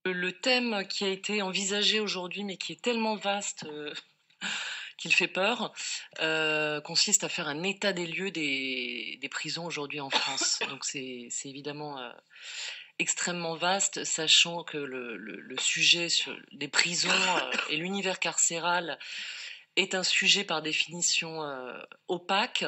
Le thème qui a été envisagé aujourd'hui, mais qui est tellement vaste, qu'il fait peur, consiste à faire un état des lieux des prisons aujourd'hui en France. Donc c'est évidemment, extrêmement vaste, sachant que le sujet sur des prisons, et l'univers carcéral est un sujet par définition, opaque.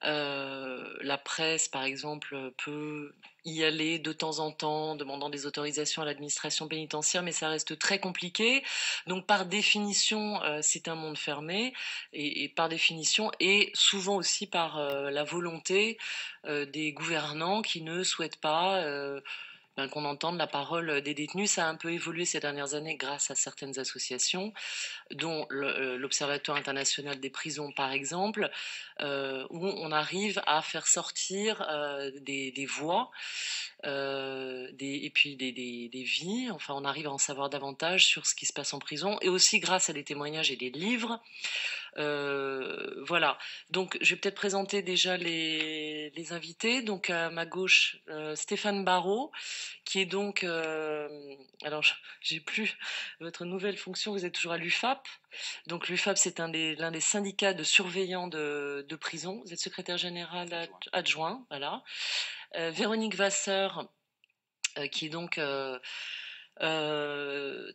La presse, par exemple, peut y aller de temps en temps, demandant des autorisations à l'administration pénitentiaire, mais ça reste très compliqué. Donc, par définition, c'est un monde fermé, et par définition, et souvent aussi par la volonté des gouvernants qui ne souhaitent pas qu'on entende la parole des détenus. Ça a un peu évolué ces dernières années grâce à certaines associations, dont l'Observatoire international des prisons, par exemple, où on arrive à faire sortir des voix et puis des vies. Enfin, on arrive à en savoir davantage sur ce qui se passe en prison, et aussi grâce à des témoignages et des livres. Voilà. Donc, je vais peut-être présenter déjà les invités. Donc, à ma gauche, Stéphane Barrault, qui est donc... alors, j'ai plus votre nouvelle fonction, vous êtes toujours à l'UFAP. Donc, l'UFAP, c'est l'un des syndicats de surveillants de prison. Vous êtes secrétaire général adjoint, voilà. Véronique Vasseur, qui est donc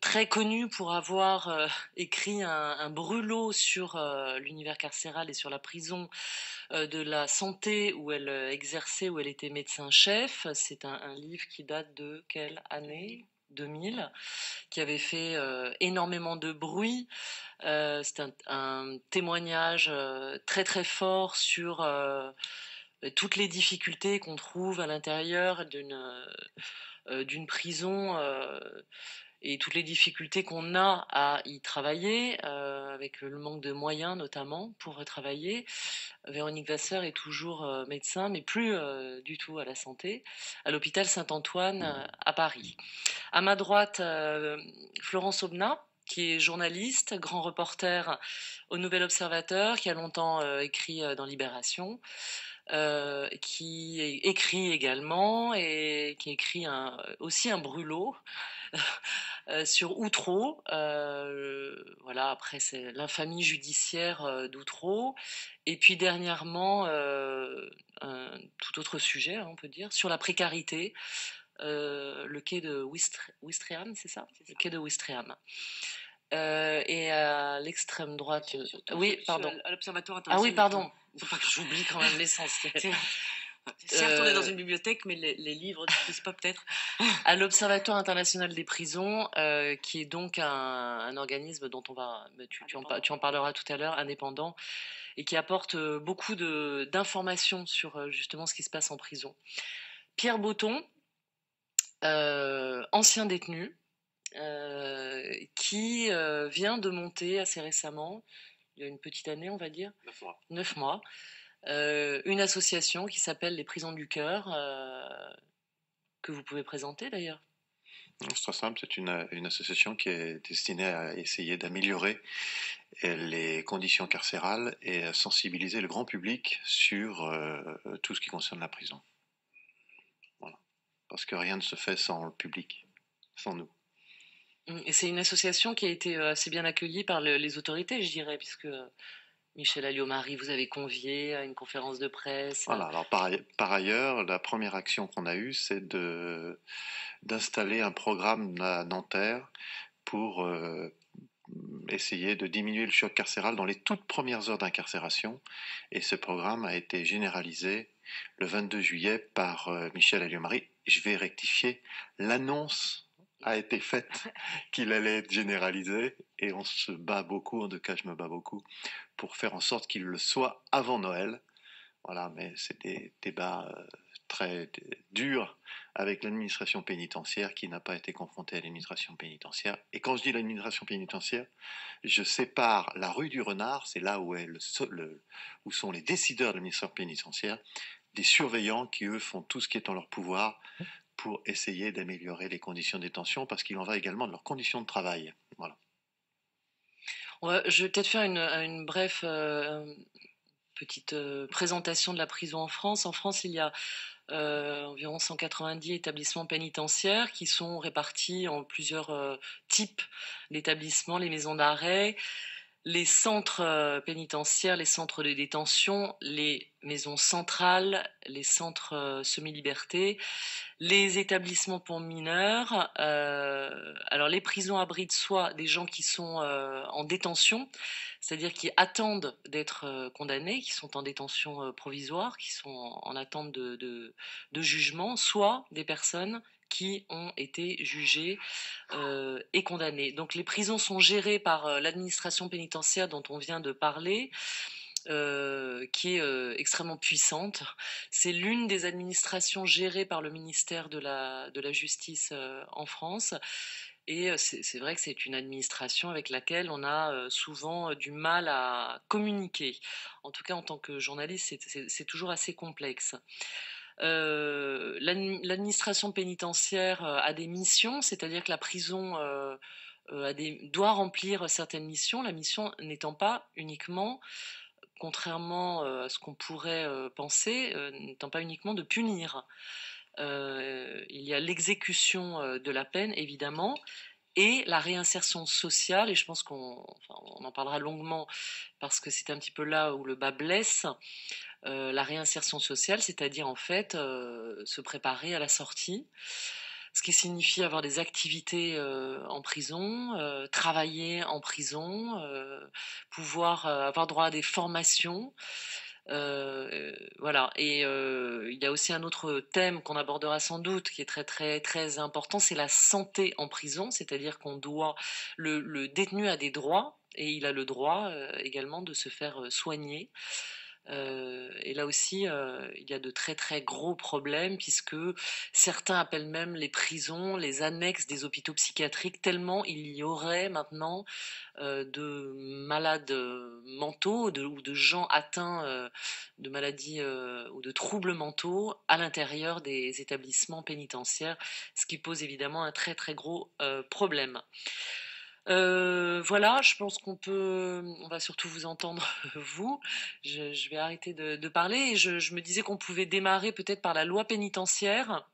très connue pour avoir écrit un brûlot sur l'univers carcéral et sur la prison de la santé où elle exerçait, où elle était médecin-chef. C'est un livre qui date de quelle année ? 2000, qui avait fait énormément de bruit. C'est un témoignage très très fort sur toutes les difficultés qu'on trouve à l'intérieur d'une prison, et toutes les difficultés qu'on a à y travailler, avec le manque de moyens notamment pour travailler. Véronique Vasseur est toujours médecin, mais plus du tout à la santé, à l'hôpital Saint-Antoine à Paris. À ma droite, Florence Aubenas, qui est journaliste, grand reporter au Nouvel Observateur, qui a longtemps écrit dans Libération, qui écrit également, et qui écrit aussi un brûlot sur Outreau. Voilà, après, c'est l'infamie judiciaire d'Outreau. Et puis dernièrement, un tout autre sujet, on peut dire, sur la précarité. Le quai de Ouistreham, c'est ça ? Le quai de Ouistreham. Et à l'extrême droite... Oui, pardon. À l'Observatoire Ah oui, international. pardon. Faut pas que j'oublie quand même l'essentiel. Certes, on est dans une bibliothèque, mais les livres ne disent pas peut-être. À l'Observatoire international des prisons, qui est donc un organisme dont tu en parleras tout à l'heure, indépendant, et qui apporte beaucoup d'informations sur justement ce qui se passe en prison. Pierre Botton, ancien détenu, qui vient de monter assez récemment, il y a une petite année, on va dire, 9 mois, une association qui s'appelle les Prisons du Cœur, que vous pouvez présenter d'ailleurs. C'est très simple, c'est une association qui est destinée à essayer d'améliorer les conditions carcérales et à sensibiliser le grand public sur tout ce qui concerne la prison. Voilà. Parce que rien ne se fait sans le public, sans nous. Et c'est une association qui a été assez bien accueillie par les autorités, je dirais, puisque Michel Alliot-Marie vous avez convié à une conférence de presse. Voilà, alors par ailleurs, la première action qu'on a eue, c'est d'installer un programme à Nanterre pour essayer de diminuer le choc carcéral dans les toutes premières heures d'incarcération. Et ce programme a été généralisé le 22 juillet par Michel Alliot-Marie. Je vais rectifier, l'annonce a été faite qu'il allait être généralisé, et on se bat beaucoup, en tout cas je me bats beaucoup, pour faire en sorte qu'il le soit avant Noël. Voilà, mais c'est des débats très durs avec l'administration pénitentiaire, qui n'a pas été confrontée à l'administration pénitentiaire. Et quand je dis l'administration pénitentiaire, je sépare la rue du Renard, c'est là où sont les décideurs de l'administration pénitentiaire, des surveillants qui, eux, font tout ce qui est en leur pouvoir pour essayer d'améliorer les conditions de détention, parce qu'il en va également de leurs conditions de travail. Voilà. Je vais peut-être faire une brève petite présentation de la prison en France. En France, il y a environ 190 établissements pénitentiaires qui sont répartis en plusieurs types d'établissements, les maisons d'arrêt, les centres pénitentiaires, les centres de détention, les maisons centrales, les centres semi-liberté, les établissements pour mineurs. Alors les prisons abritent soit des gens qui sont en détention, c'est-à-dire qui attendent d'être condamnés, qui sont en détention provisoire, qui sont en attente de jugement, soit des personnes qui ont été jugées et condamnées. Donc les prisons sont gérées par l'administration pénitentiaire dont on vient de parler, qui est extrêmement puissante. C'est l'une des administrations gérées par le ministère de la Justice en France. Et c'est vrai que c'est une administration avec laquelle on a souvent du mal à communiquer. En tout cas, en tant que journaliste, c'est toujours assez complexe. L'administration pénitentiaire a des missions, c'est-à-dire que la prison doit remplir certaines missions, la mission n'étant pas uniquement, contrairement à ce qu'on pourrait penser, n'étant pas uniquement de punir. Il y a l'exécution de la peine, évidemment, et la réinsertion sociale, et je pense qu'on en parlera longuement parce que c'est un petit peu là où le bas blesse. La réinsertion sociale, c'est-à-dire en fait se préparer à la sortie, ce qui signifie avoir des activités en prison, travailler en prison, pouvoir avoir droit à des formations. Voilà. Et il y a aussi un autre thème qu'on abordera sans doute, qui est très très très important, c'est la santé en prison, c'est-à-dire qu'on doit, le détenu a des droits et il a le droit également de se faire soigner. Et là aussi, il y a de très très gros problèmes puisque certains appellent même les prisons les annexes des hôpitaux psychiatriques, tellement il y aurait maintenant de malades mentaux ou de gens atteints de maladies ou de troubles mentaux à l'intérieur des établissements pénitentiaires, ce qui pose évidemment un très très gros problème. Voilà, je pense on va surtout vous entendre vous. Je vais arrêter de parler et je me disais qu'on pouvait démarrer peut-être par la loi pénitentiaire